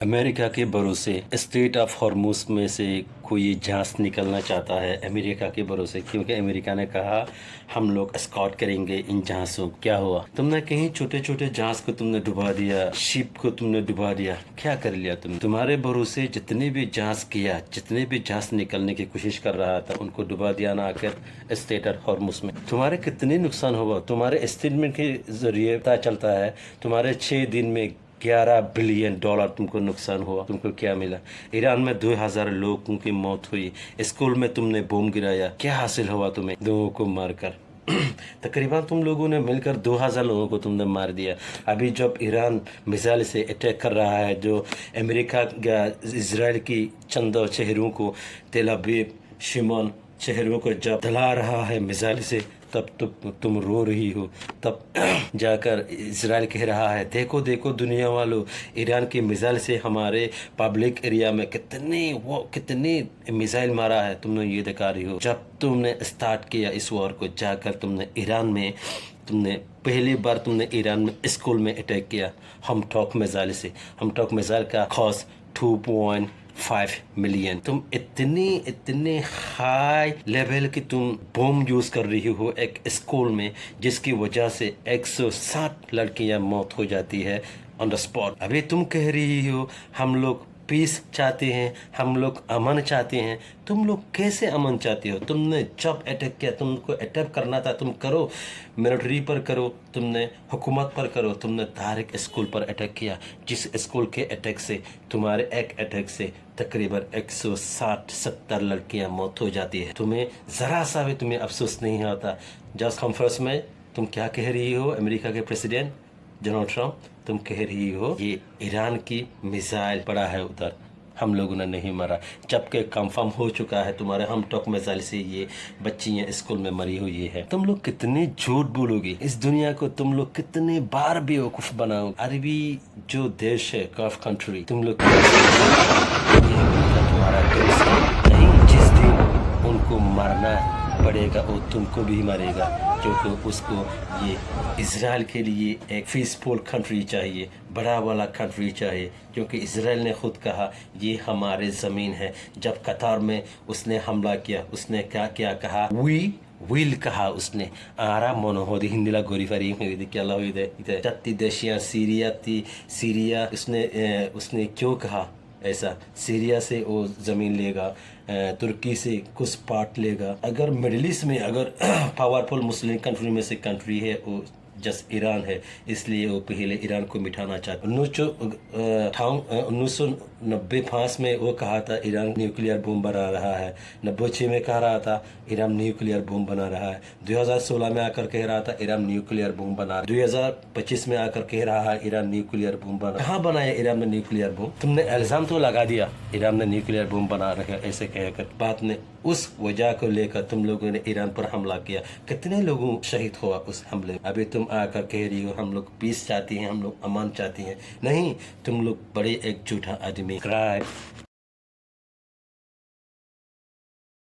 America के भरोसे straight of Hormuz में से कोई जहाज निकलना चाहता है अमेरिका के भरोसे, क्योंकि अमेरिका ने कहा हम लोग स्कॉट करेंगे इन जहाज़ों। क्या हुआ? तुमने कहीं छोटे छोटे जहाज को तुमने डुबा दिया, शिप को तुमने डुबा दिया। क्या कर लिया तुम? तुम्हारे भरोसे जितने भी जहाज किया, जितने भी जहाज निकलने की कोशिश कर रहा था, उनको डुबा दिया ना आकर स्ट्रेट ऑफ हॉर्मुज में। तुम्हारे कितने नुकसान हुआ? तुम्हारे स्टेटमेंट के जरिए पता चलता है तुम्हारे 6 दिन में $11 बिलियन तुमको नुकसान हुआ। तुमको क्या मिला? ईरान में 2000 लोगों की मौत हुई। स्कूल में तुमने बम गिराया। क्या हासिल हुआ तुम्हें लोगों को मारकर? तकरीबन तुम लोगों ने मिलकर 2000 लोगों को तुमने मार दिया। अभी जब ईरान मिसाइल से अटैक कर रहा है, जो अमेरिका या इसराइल की चंद शहरों को, तेल अवीव, शिमोन शहरों को जब जला रहा है मिसाइल से, तब तुम रो रही हो। तब जाकर इसराइल कह रहा है देखो देखो दुनिया वालों, ईरान की मिसाइल से हमारे पब्लिक एरिया में कितने मिसाइल मारा है। तुमने ये दिखा रही हो। जब तुमने स्टार्ट किया इस वॉर को, जाकर तुमने ईरान में पहली बार तुमने ईरान में स्कूल में अटैक किया हम टॉक मिसाइल से। हम टॉक मिसाइल का कॉस्ट 2.5 मिलियन। तुम इतने हाई लेवल की तुम बम यूज कर रही हो एक स्कूल में, जिसकी वजह से 160 लड़कियां मौत हो जाती है ऑन द स्पॉट। अभी तुम कह रही हो हम लोग पीस चाहते हैं, हम लोग अमन चाहते हैं। तुम लोग कैसे अमन चाहते हो? तुमने जब अटैक किया, तुमको अटैक करना था, तुम करो, मिलिट्री पर करो, तुमने हुकूमत पर करो। तुमने तारिक स्कूल पर अटैक किया, जिस स्कूल के अटैक से, तुम्हारे एक अटैक से तकरीबन 160-70 लड़कियां मौत हो जाती है। तुम्हें ज़रा सा भी तुम्हें अफसोस नहीं आता? जस्ट कॉन्फ्रेंस में तुम क्या कह रही हो? अमेरिका के प्रेसिडेंट डोनाल्ड ट्रंप, तुम कह रही हो ये ईरान की मिसाइल पड़ा है उधर, हम लोगों ने नहीं मारा, जबकि कंफर्म हो चुका है तुम्हारे हम टॉक मिसाइल से ये बच्चियां स्कूल में मरी हुई है। तुम लोग कितने झूठ बोलोगे? इस दुनिया को तुम लोग कितने बार बेवकूफ बनाओ? अरबी जो देश है, गल्फ कंट्री, तुम लोग तुम्हारा दोस्त है नहीं? जिस दिन उनको मारना पड़ेगा वो तुमको भी मारेगा, क्योंकि उसको ये इज़राइल के लिए एक पीसफुल कंट्री चाहिए, बड़ा वाला कंट्री चाहिए। क्योंकि इज़राइल ने खुद कहा ये हमारे ज़मीन है। जब कतार में उसने हमला किया, उसने क्या कहा? वी विल कहा उसने। आरा मोनोहोदी हिंदीला गोरीफारी हुई क्या हुई थे चत्ती देशियाँ सीरिया उसने क्यों कहा ऐसा? सीरिया से वो ज़मीन लेगा, तुर्की से कुछ पार्ट लेगा। अगर मिडिल ईस्ट में अगर पावरफुल मुस्लिम कंट्री में से कंट्री है वो जस्ट ईरान है, इसलिए वो पहले ईरान को मिटाना चाहते। 1995 में वो कहा था ईरान न्यूक्लियर बम बना रहा है। 96 में कह रहा था ईरान न्यूक्लियर बम बना रहा है। 2016 में आकर कह रहा था ईरान न्यूक्लियर बम बना। 2025 में आकर कह रहा है ईरान न्यूक्लियर बम बना। कहाँ बनाया ईरान ने न्यूक्लियर बम? तुमने इल्जाम तो लगा दिया ईरान ने न्यूक्लियर बम बना रखा ऐसे कहकर, बाद में उस वजह को लेकर तुम लोगों ने ईरान पर हमला किया। कितने लोगों शहीद हुआ उस हमले? अभी तुम आकर कह रही हो हम लोग पीस चाहती हैं, हम लोग अमान चाहती हैं। नहीं, तुम लोग बड़े एक झूठा आदमी। क्राइम